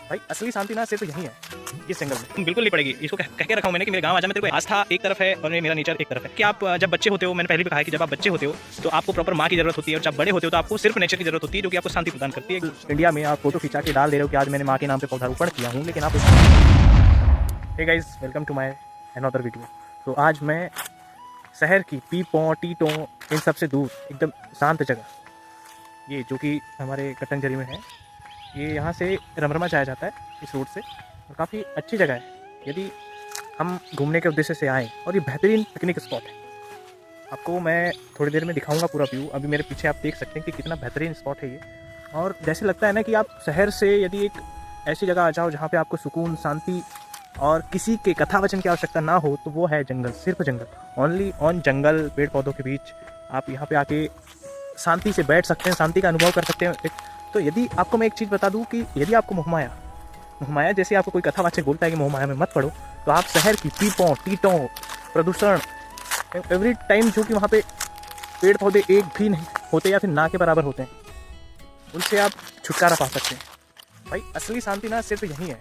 भाई असली शांति ना सिर्फ यही है, इस जंगल में। बिल्कुल नहीं पड़ेगी। इसको कह के रखा हूं मैंने कि मेरे गांव आजा, मैं तेरे को आस्था एक तरफ है और मेरा नेचर एक तरफ है। कि आप जब बच्चे होते हो, मैंने पहले भी कहा है कि जब आप बच्चे होते हो तो आपको प्रॉपर माँ की जरूरत होती है, और जब बड़े होते हो तो आपको सिर्फ नेचर की जरूरत होती है, जो कि आपको शांति प्रदान करती है। इंडिया में आप फोटो खिंचा के डाल दे रहे हो कि आज मैंने माँ के नाम पे पौधारोपण किया हूँ, लेकिन आप hey guys, welcome to my another video. तो आज मैं शहर की पीपों टीटों इन सब से दूर एकदम शांत जगह, ये जो कि हमारे कटंजरी में है, ये यहाँ से रमरमा जाया जाता है इस रोड से, और काफ़ी अच्छी जगह है यदि हम घूमने के उद्देश्य से आएँ, और ये बेहतरीन पिकनिक स्पॉट है। आपको मैं थोड़ी देर में दिखाऊंगा पूरा व्यू। अभी मेरे पीछे आप देख सकते हैं कि कितना बेहतरीन स्पॉट है ये, और जैसे लगता है ना कि आप शहर से यदि एक ऐसी जगह आ जाओ जहाँ पे आपको सुकून, शांति और किसी के कथा वचन की आवश्यकता ना हो, तो वो है जंगल, सिर्फ जंगल, ओनली ऑन जंगल, पेड़ पौधों के बीच। आप यहाँ पे आके शांति से बैठ सकते हैं, शांति का अनुभव कर सकते हैं। तो यदि आपको मैं एक चीज़ बता दूँ कि यदि आपको मोहमाया जैसे आपको कोई कथावाचक बोलता है कि मोहमाया में मत पड़ो, तो आप शहर की पीपों टीटों, प्रदूषण, एवरी टाइम जो कि वहाँ पे पेड़ पौधे एक भी नहीं होते या फिर ना के बराबर होते हैं, उनसे आप छुटकारा पा सकते हैं। भाई असली शांति ना सिर्फ यही है,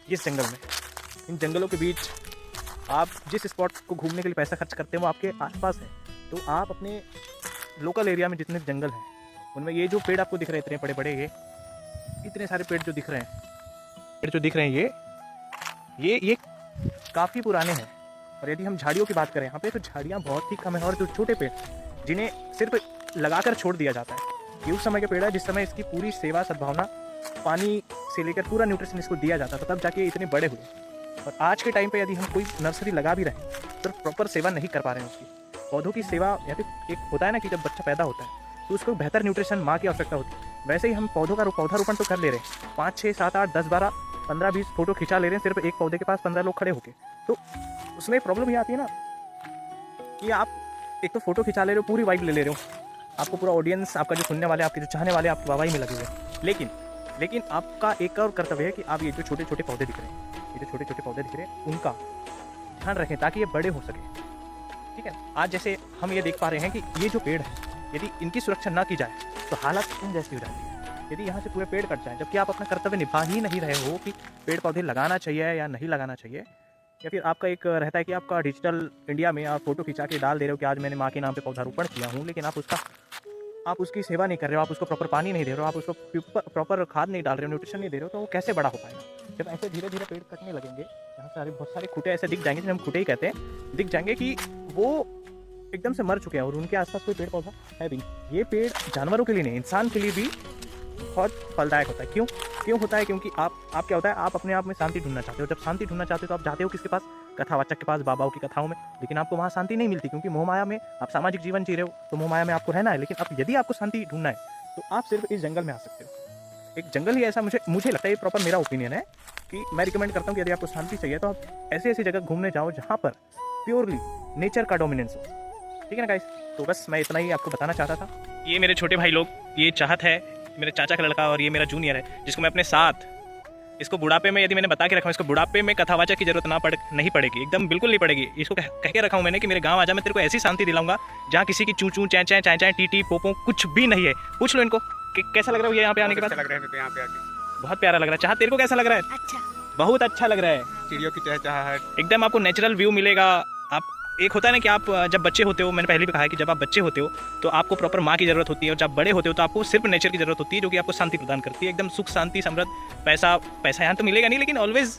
इस जंगल में। इन जंगलों के बीच आप जिस स्पॉट को घूमने के लिए पैसा खर्च करते हैं वो आपके आसपास है। तो आप अपने लोकल एरिया में जितने जंगल हैं उनमें ये जो पेड़ आपको दिख रहे हैं, इतने बड़े बड़े, ये इतने सारे पेड़ जो दिख रहे हैं, ये काफ़ी पुराने हैं। और यदि हम झाड़ियों की बात करें यहाँ पे, तो झाड़ियाँ बहुत ही कम है, और जो छोटे पेड़ जिन्हें सिर्फ लगाकर छोड़ दिया जाता है, ये उस समय का पेड़ है जिस समय इसकी पूरी सेवा, सद्भावना, पानी से लेकर पूरा न्यूट्रिशन इसको दिया जाता था, तब जाके इतने बड़े हुए। और आज के टाइम पे यदि हम कोई नर्सरी लगा भी रहे हैं तो प्रॉपर सेवा नहीं कर पा रहे हैं उसकी। पौधों की सेवा, या फिर एक होता है ना कि जब बच्चा पैदा होता है तो उसको बेहतर न्यूट्रिशन, माँ की आवश्यकता होती है, वैसे ही हम पौधारोपण तो कर ले रहे हैं। 5, 6, 7, 8, 10, 12, 15, 20 फोटो खिंचा ले रहे हैं सिर्फ एक पौधे के पास 15 लोग खड़े होके। तो उसमें प्रॉब्लम ये आती है ना कि आप एक तो फोटो खिंचा ले रहे हो, पूरी वाइब ले रहे हो, आपको पूरा ऑडियंस, आपका जो सुनने वाले, आपके जो चाहने वाले, आपकी वाहवाही में लगे हुए हैं। लेकिन आपका एक और कर्तव्य है कि आप ये जो छोटे छोटे पौधे दिख रहे हैं, उनका ध्यान रखें ताकि ये बड़े हो सके। ठीक है, आज जैसे हम ये देख पा रहे हैं कि ये जो पेड़ है, यदि इनकी सुरक्षा ना की जाए तो हालत इन जैसी हो जाती है। यदि यहाँ से पूरे पेड़ कट जाएं, जबकि आप अपना कर्तव्य निभा ही नहीं रहे हो कि पेड़ पौधे लगाना चाहिए या नहीं लगाना चाहिए, या फिर आपका एक रहता है कि आपका डिजिटल इंडिया में आप फोटो खिंचा के डाल दे रहे हो कि आज मैंने माँ के नाम पे पौधारोपण किया हूँ, लेकिन आप उसकी सेवा नहीं कर रहे हो, आप उसको प्रॉपर पानी नहीं दे रहे हो, आप उसको प्रॉपर खाद नहीं डाल रहे हो, न्यूट्रिशन नहीं दे रहे हो, तो वो कैसे बड़ा हो पाएगा। जब ऐसे धीरे धीरे पेड़ कटने लगेंगे, यहाँ सारे बहुत सारे खूंटे ऐसे दिख जाएंगे, जिन्हें हम खूंटे ही कहते हैं, दिख जाएंगे कि वो एकदम से मर चुके हैं और उनके आसपास कोई पेड़ पौधा है भी नहीं। ये पेड़ जानवरों के लिए नहीं, इंसान के लिए भी बहुत फलदायक होता है। क्यों होता है? क्योंकि आप क्या होता है, आप अपने आप में शांति ढूंढना चाहते हो। जब शांति ढूंढना चाहते हो तो आप जाते हो किसके पास? कथावाचक के पास, बाबाओं की कथाओं में। लेकिन आपको वहाँ शांति नहीं मिलती, क्योंकि मोहमाया में आप सामाजिक जीवन जी रहे हो, तो मोहमाया में आपको रहना है। लेकिन अब यदि आपको शांति ढूंढना है तो आप सिर्फ इस जंगल में आ सकते हो। एक जंगल ही ऐसा, मुझे लगता है, ये प्रॉपर मेरा ओपिनियन है कि मैं रिकमेंड करता हूँ कि यदि आपको शांति चाहिए तो आप ऐसी जगह घूमने जाओ जहाँ पर प्योरली नेचर का डोमिनेंस हो। ठीक है ना गाइस? तो बस मैं इतना ही आपको बताना चाहता था। ये मेरे छोटे भाई लोग, ये चाहत है, मेरे चाचा का लड़का, और ये मेरा जूनियर है, जिसको मैं अपने साथ, इसको बुढ़ापे में, यदि मैंने बता के रखा हूँ, इसको बुढ़ापे में कथावाचक की जरूरत नहीं पड़ेगी, एकदम बिल्कुल नहीं पड़ेगी। इसको कह के रखा हूँ मैंने कि मेरे गांव आजा, मैं तेरे को ऐसी शांति दिलाऊंगा जहाँ किसी की चू चू चैं चैं चाय चाय टीटी पोपो कुछ भी नहीं है। पूछ लो इनको कि कैसा लग रहा है ये यहाँ पे आने के बाद। लग रहा है यहाँ पे आके बहुत प्यारा लग रहा है। चाह, तेरे को कैसा लग रहा है? अच्छा, बहुत अच्छा लग रहा है। चिड़ियों की चहचहाहट, एकदम आपको नेचुरल व्यू मिलेगा। आप, एक होता है ना कि आप जब बच्चे होते हो, मैंने पहले भी कहा है कि जब आप बच्चे होते हो तो आपको प्रॉपर माँ की ज़रूरत होती है, और जब बड़े होते हो तो आपको सिर्फ नेचर की ज़रूरत होती है, जो कि आपको शांति प्रदान करती है। एकदम सुख, शांति, समृद्ध। पैसा यहाँ तो मिलेगा नहीं, लेकिन ऑलवेज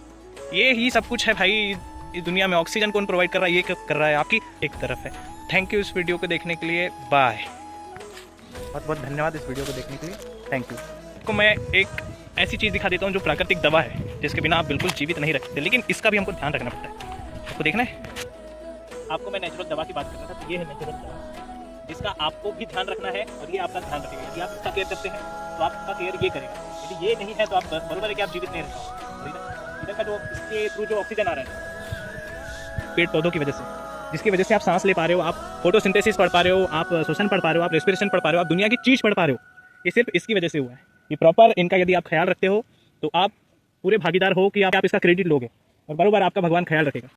ये ही सब कुछ है भाई। इस दुनिया में ऑक्सीजन कौन प्रोवाइड कर रहा है? ये कर रहा है आपकी एक तरफ है। थैंक यू इस वीडियो को देखने के लिए। बाय। बहुत बहुत धन्यवाद इस वीडियो को देखने के लिए। Thank you. आपको मैं एक ऐसी चीज़ दिखा देता हूँ जो प्राकृतिक दवा है, जिसके बिना आप बिल्कुल जीवित नहीं रख सकते, लेकिन इसका भी हमको ध्यान रखना पड़ता है। आपको देखना है, आपको मैं नेचुरल दवा की बात कर रहा था, तो ये है नेचुरल दवा, जिसका आपको भी ध्यान रखना है, और ये आपका ध्यान रखेगा। यदि आप इसका केयर करते हैं तो आपका केयर ये करेगा। यदि ये नहीं है तो आप बरोबर है कि आप जीवित नहीं रह पाओगे। इधर का जो इसके थ्रू जो ऑक्सीजन आ रहा है पेड़ पौधों की वजह से, जिसकी वजह से आप सांस ले पा रहे हो, आप फोटोसिंथेसिस पढ़ पा रहे हो, आप श्वसन पढ़ पा रहे हो, आप रेस्पिरेशन पढ़ पा रहे हो, आप दुनिया की चीज़ पढ़ पा रहे हो, ये सिर्फ इसकी वजह से हुआ है। ये प्रॉपर इनका यदि आप ख्याल रखते हो तो आप पूरे भागीदार हो कि आप इसका क्रेडिट लोगे, और बराबर आपका भगवान ख्याल रखेगा।